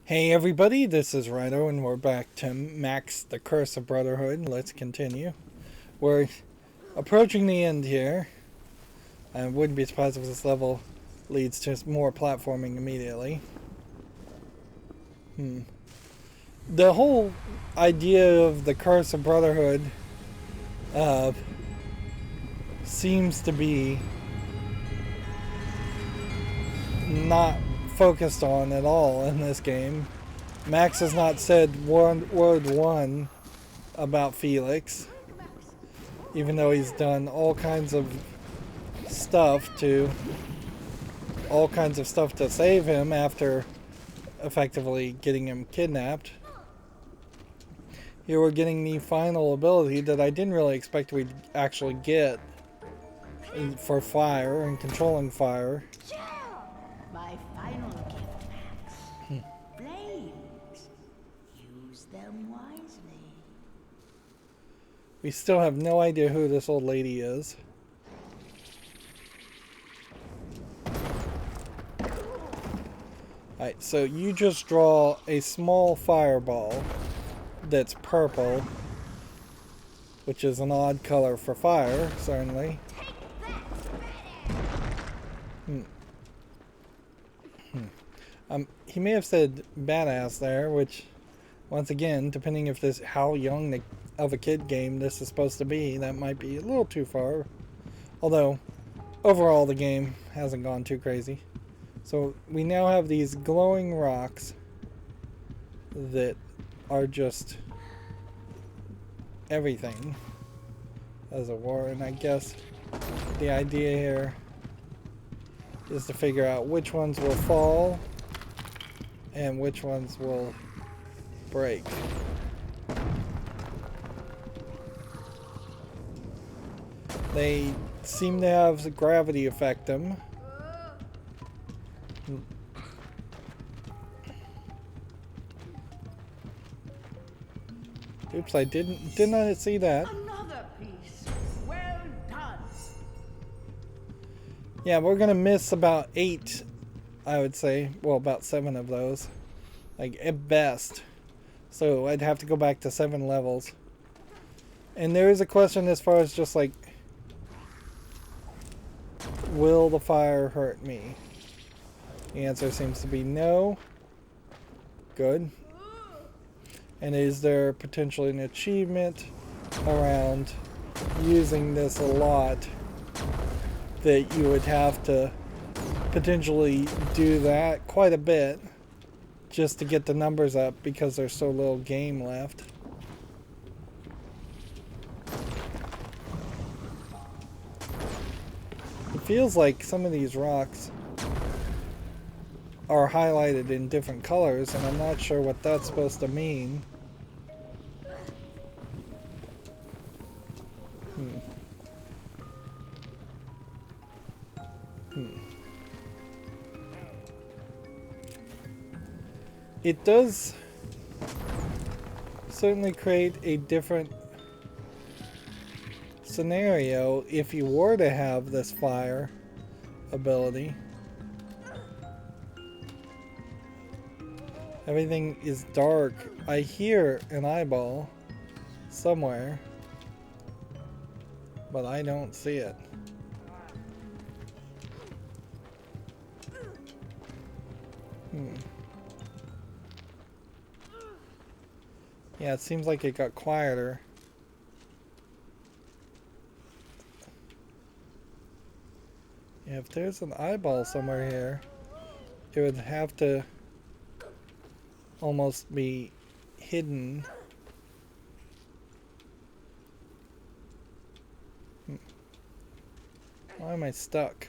Hey everybody, this is Rydo and we're back to Max the Curse of Brotherhood. Let's continue. We're approaching the end here. I wouldn't be surprised if this level leads to more platforming immediately. The whole idea of the Curse of Brotherhood seems to be not focused on at all in this game. Max has not said word one about Felix, even though he's done all kinds of stuff to save him after effectively getting him kidnapped. Here we're getting the final ability that I didn't really expect we'd actually get for fire and controlling fire. My final gift, Max. Flames. Use them wisely. We still have no idea who this old lady is. Alright, so you just draw a small fireball that's purple, which is an odd color for fire, certainly. He may have said badass there, which, once again, depending if this how young of a kid game this is supposed to be, that might be a little too far. Although, overall the game hasn't gone too crazy. So we now have these glowing rocks that are just everything, as it were, and I guess the idea here is to figure out which ones will fall and which ones will break. They seem to have the gravity affect them. Oops, I did not see that. Another piece. Well done. Yeah, we're gonna miss about 8, I would say. Well, about 7 of those, like at best. So I'd have to go back to 7 levels. And there is a question as far as just like, will the fire hurt me? The answer seems to be no. Good. And is there potentially an achievement around using this a lot that you would have to potentially do that quite a bit just to get the numbers up because there's so little game left? It feels like some of these rocks are highlighted in different colors, and I'm not sure what that's supposed to mean. It does certainly create a different scenario if you were to have this fire ability. Everything is dark. I hear an eyeball somewhere, but I don't see it. Yeah, it seems like it got quieter. Yeah, if there's an eyeball somewhere here, it would have to almost be hidden. Why am I stuck?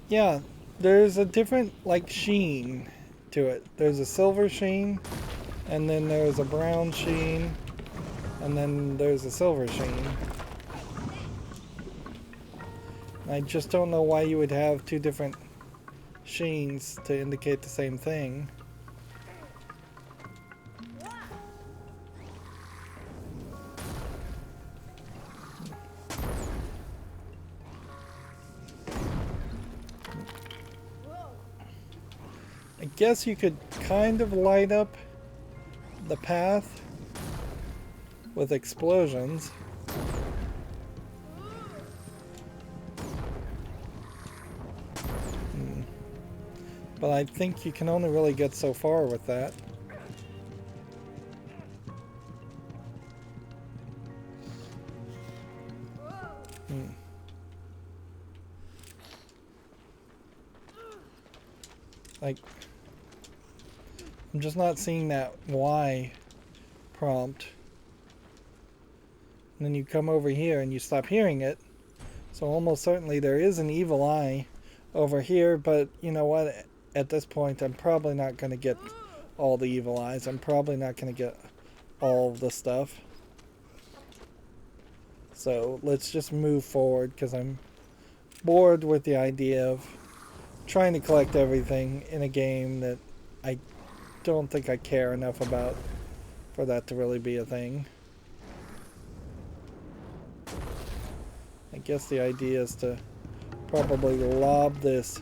Yeah, there's a different like sheen to it. There's a silver sheen, and then there's a brown sheen, and then there's a silver sheen. I just don't know why you would have 2 different sheens to indicate the same thing. guess you could kind of light up the path with explosions. But I think you can only really get so far with that. Like, I'm just not seeing that Y prompt. And then you come over here and you stop hearing it. So almost certainly there is an evil eye over here, but you know what? At this point, I'm probably not going to get all the evil eyes. I'm probably not going to get all of the stuff. So let's just move forward, because I'm bored with the idea of trying to collect everything in a game that I don't think I care enough about for that to really be a thing. I guess the idea is to probably lob this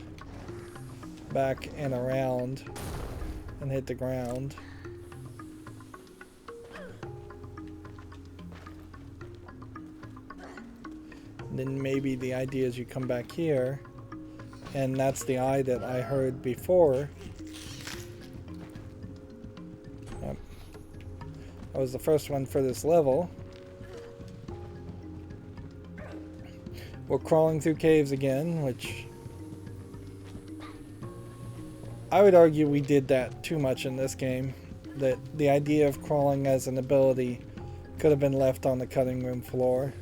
back and around and hit the ground. And then maybe the idea is you come back here, and that's the eye that I heard before. Yep. That was the first one for this level. We're crawling through caves again, which I would argue we did that too much in this game. That the idea of crawling as an ability could have been left on the cutting room floor.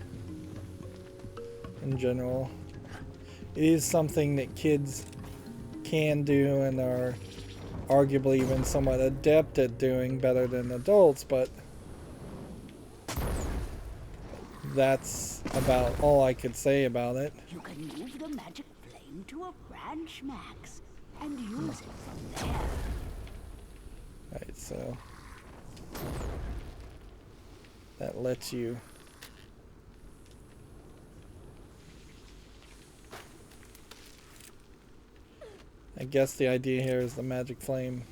In general, it is something that kids can do and are arguably even somewhat adept at doing better than adults, but that's about all I could say about it. You can move the magic flame to a branch, Max, and use it from there. Right, so that lets you I guess the idea here is the magic flame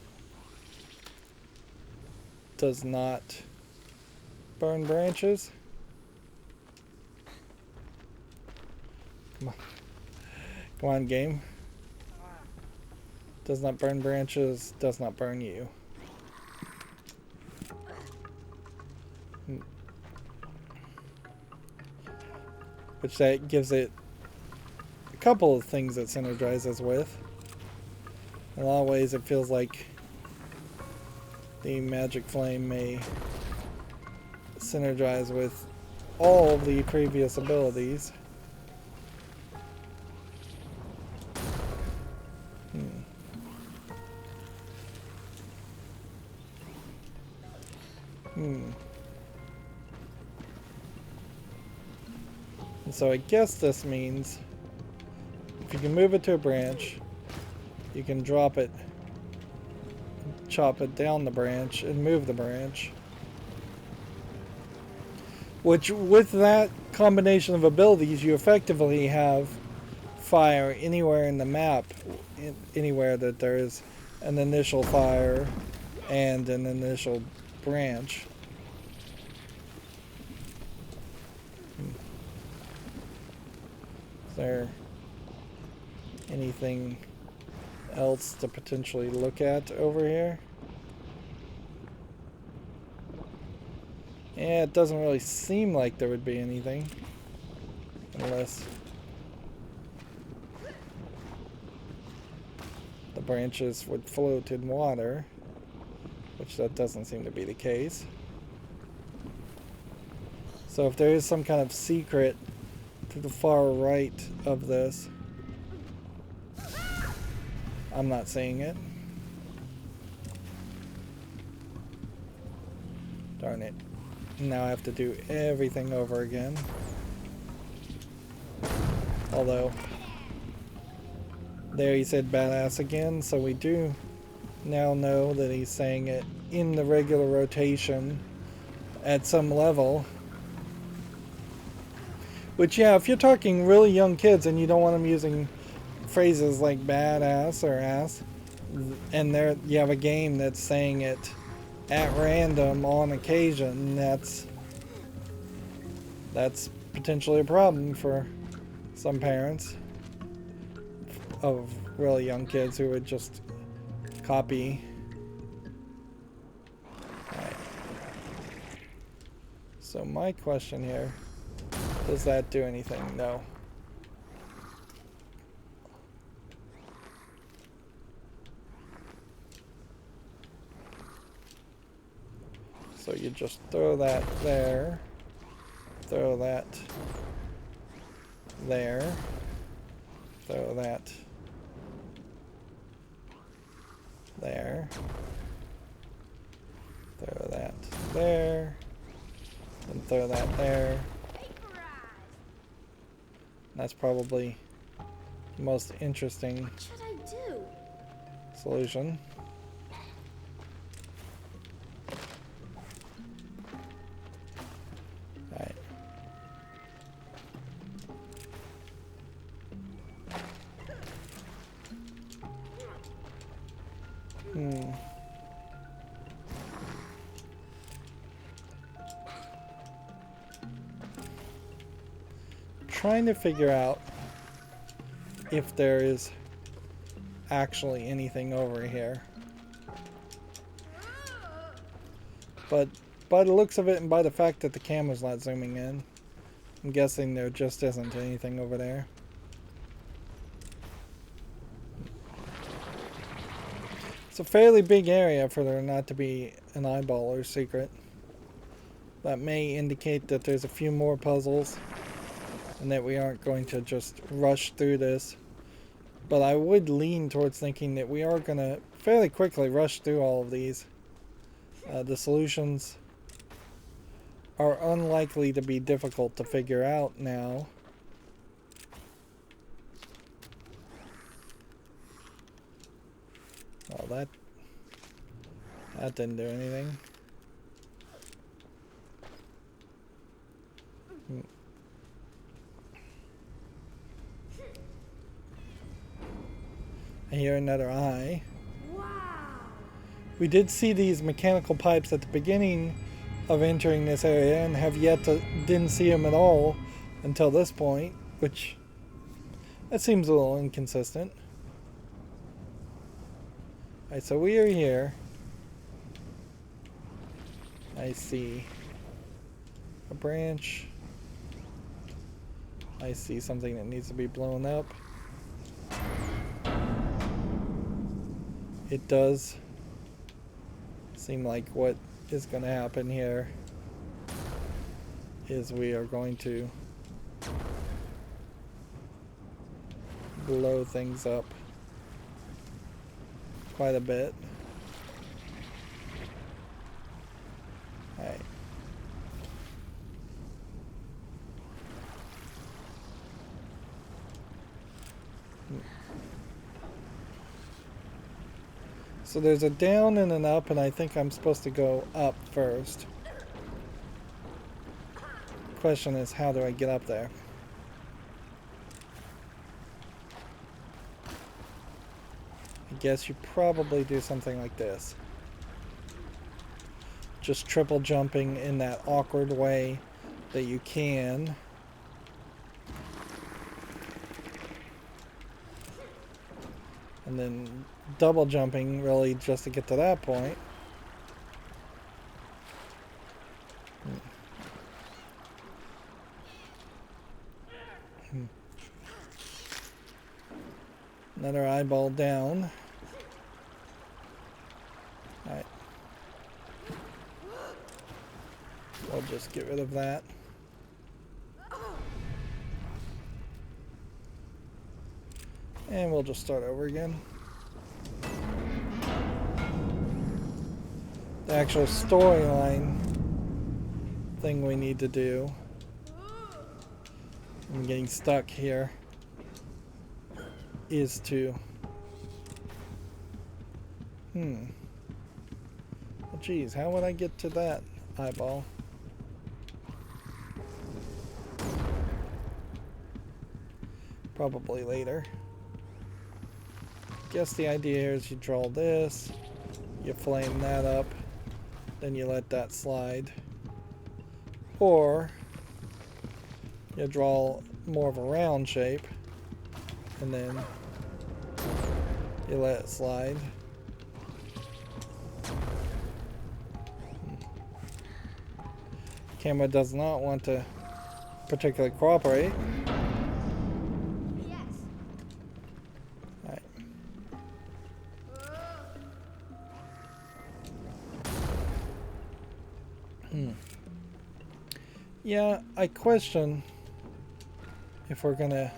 does not burn branches. Come on. Come on, game. Does not burn branches, does not burn you. Which that gives it a couple of things that synergizes with. In a lot of ways, it feels like the magic flame may synergize with all of the previous abilities. And so I guess this means if you can move it to a branch, you can drop it, chop it down the branch, and move the branch. Which, with that combination of abilities, you effectively have fire anywhere in the map, anywhere that there's an initial fire and an initial branch. Is there anything else to potentially look at over here? Yeah, it doesn't really seem like there would be anything. Unless the branches would float in water, which that doesn't seem to be the case. So if there is some kind of secret to the far right of this, I'm not seeing it. Darn it. Now I have to do everything over again. Although, there he said badass again, so we do now know that he's saying it in the regular rotation at some level. Which, yeah, if you're talking really young kids and you don't want them using phrases like badass or ass, And there you have a game that's saying it at random on occasion. That's potentially a problem for some parents of really young kids who would just copy. Right. So my question here, does that do anything? No. So you just throw that there, throw that there, throw that there, throw that there, and throw that there. That's probably the most interesting What should I do? solution. Alright. Trying to figure out if there is actually anything over here. But by the looks of it and by the fact that the camera's not zooming in, I'm guessing there just isn't anything over there. It's a fairly big area for there not to be an eyeball or secret. That may indicate that there's a few more puzzles and that we aren't going to just rush through this. But I would lean towards thinking that we are going to fairly quickly rush through all of these. The solutions are unlikely to be difficult to figure out now. Well, that didn't do anything. I hear another eye. Wow. We did see these mechanical pipes at the beginning of entering this area and have yet to didn't see them at all until this point, which that seems a little inconsistent. Alright, so we are here. I see a branch. I see something that needs to be blown up. It does seem like what is going to happen here is we are going to blow things up quite a bit. Alright. So there's a down and an up, and I think I'm supposed to go up first. Question is, how do I get up there? I guess you probably do something like this. Just triple jumping in that awkward way that you can. And then double jumping really just to get to that point. Another eyeball down. Alright. We'll just get rid of that. And we'll just start over again. The actual storyline thing we need to do. I'm getting stuck here. Is to well, geez, how would I get to that eyeball? Probably later. guess the idea here is you draw this, you flame that up, then you let that slide. Or you draw more of a round shape, and then you let it slide. Camera does not want to particularly cooperate. Yes. Alright. Yeah, I question if we're gonna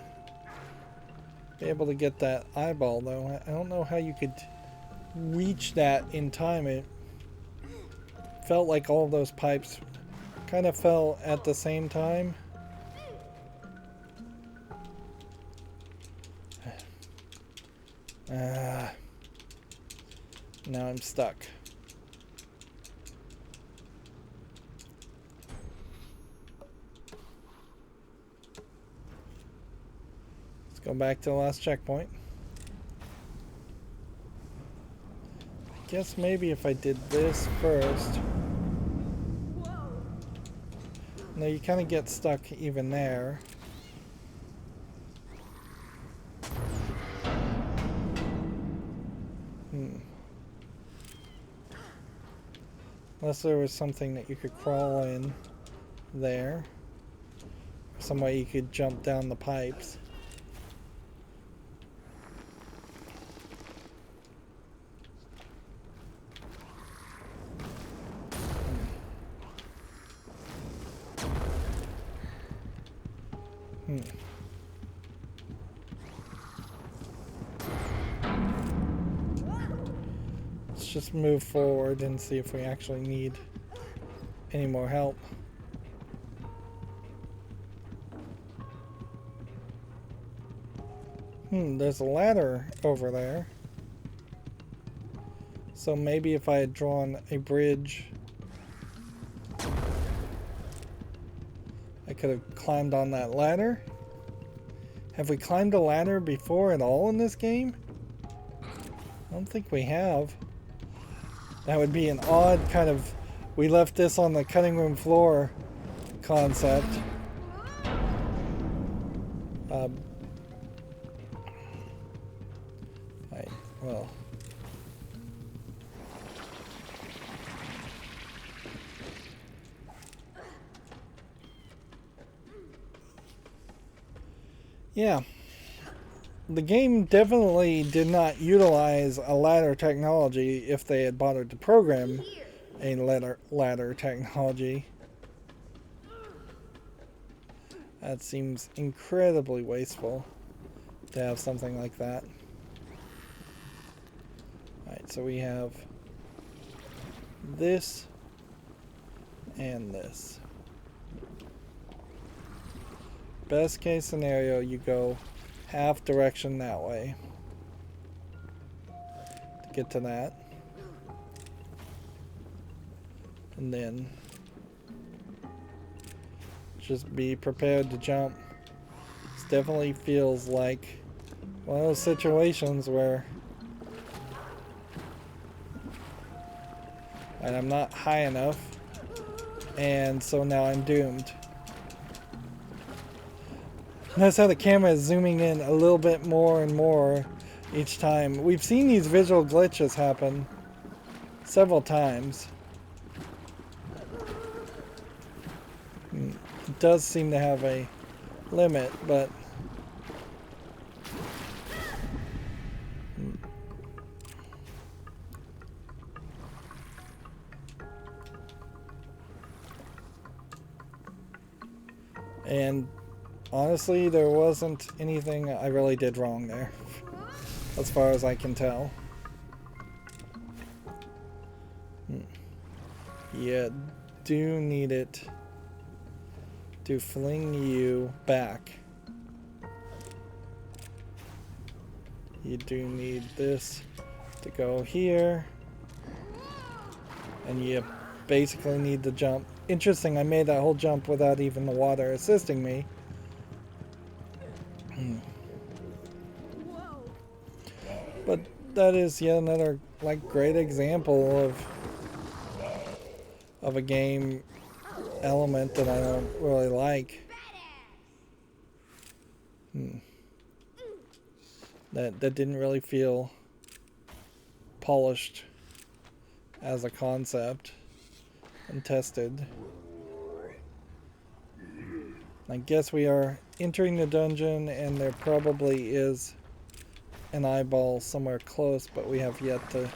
be able to get that eyeball though. I don't know how you could reach that in time. It felt like all of those pipes kind of fell at the same time. Now I'm stuck. Let's go back to the last checkpoint. I guess maybe if I did this first. No, you kind of get stuck even there. Unless there was something that you could crawl in there. Some way you could jump down the pipes. Let's just move forward and see if we actually need any more help. There's a ladder over there. So maybe if I had drawn a bridge, I could have climbed on that ladder. Have we climbed a ladder before at all in this game? I don't think we have. That would be an odd kind of, we left this on the cutting room floor concept. Right, well. Yeah. The game definitely did not utilize a ladder technology if they had bothered to program a ladder technology. That seems incredibly wasteful to have something like that. Alright, so we have this and this. Best case scenario, you go half direction that way to get to that. And then just be prepared to jump. This definitely feels like one of those situations where I'm not high enough, and so now I'm doomed. Notice how the camera is zooming in a little bit more and more each time. We've seen these visual glitches happen several times. It does seem to have a limit, but and honestly, there wasn't anything I really did wrong there, as far as I can tell. You do need it to fling you back. You do need this to go here, and you basically need to jump. Interesting, I made that whole jump without even the water assisting me. But that is yet another like great example of a game element that I don't really like. That didn't really feel polished as a concept and tested. I guess we are entering the dungeon and there probably is an eyeball somewhere close, but we have yet to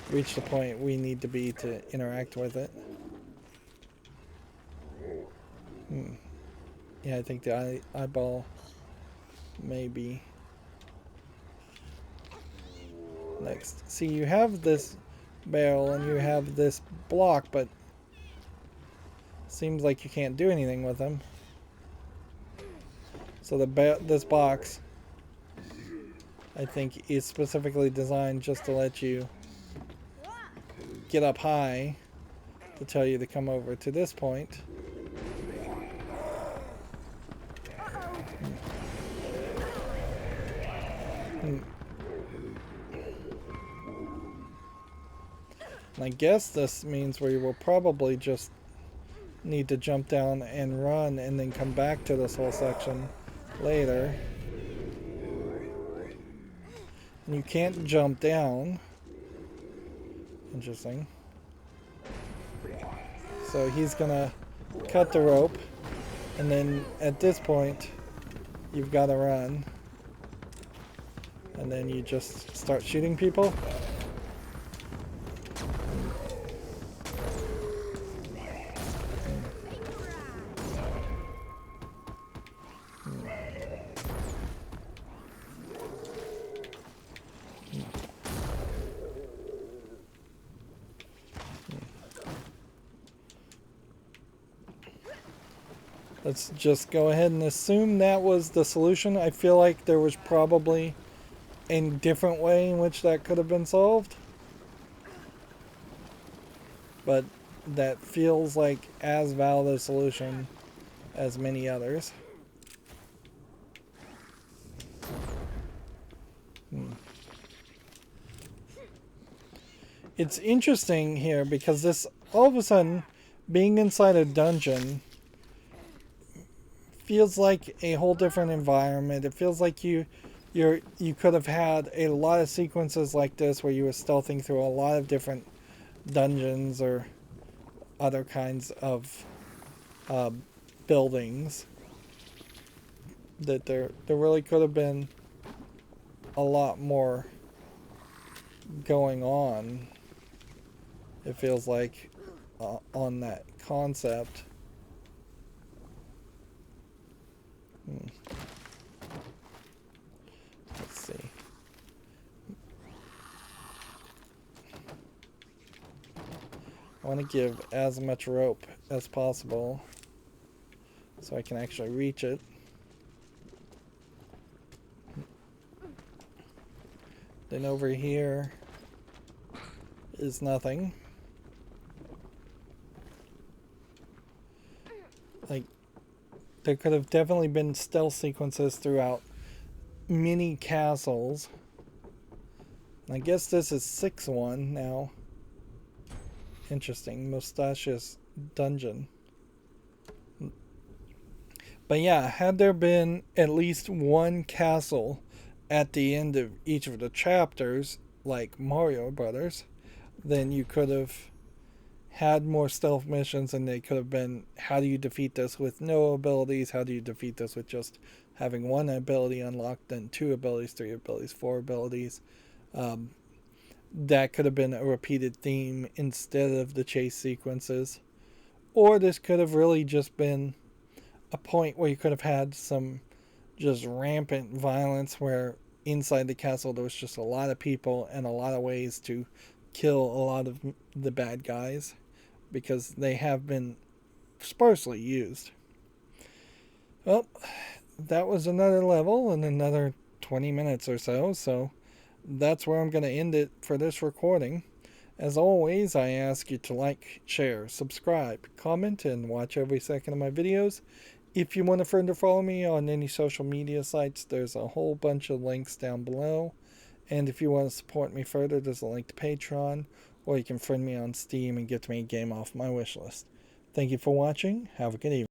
reach the point we need to be to interact with it. Yeah, I think the eyeball may be next. See, you have this barrel and you have this block, but seems like you can't do anything with them. So this box, I think, is specifically designed just to let you get up high to tell you to come over to this point. And I guess this means we will probably just need to jump down and run and then come back to this whole section later. And you can't jump down. Interesting. So he's gonna cut the rope, and then at this point you've got to run, and then you just start shooting people. Let's just go ahead and assume that was the solution. I feel like there was probably a different way in which that could have been solved, but that feels like as valid a solution as many others. It's interesting here because this, all of a sudden, being inside a dungeon feels like a whole different environment. It feels like you could have had a lot of sequences like this where you were stealthing through a lot of different dungeons or other kinds of buildings. That there really could have been a lot more going on, it feels like, on that concept. Let's see. I want to give as much rope as possible so I can actually reach it. Then over here is nothing. Like, there could have definitely been stealth sequences throughout many castles. I guess this is 6-1 now. Interesting. Mustache's dungeon. But yeah, had there been at least one castle at the end of each of the chapters, like Mario Brothers, then you could have had more stealth missions, and they could have been, how do you defeat this with no abilities? How do you defeat this with just having one ability unlocked, then 2 abilities, 3 abilities, 4 abilities? That could have been a repeated theme instead of the chase sequences. Or this could have really just been a point where you could have had some just rampant violence where inside the castle there was just a lot of people and a lot of ways to kill a lot of the bad guys, because they have been sparsely used. Well, that was another level and another 20 minutes or so, so that's where I'm going to end it for this recording. As always, I ask you to like, share, subscribe, comment, and watch every second of my videos. If you want a friend to follow me on any social media sites, there's a whole bunch of links down below. And if you want to support me further, there's a link to Patreon, or you can friend me on Steam and get me a game off my wish list. Thank you for watching. Have a good evening.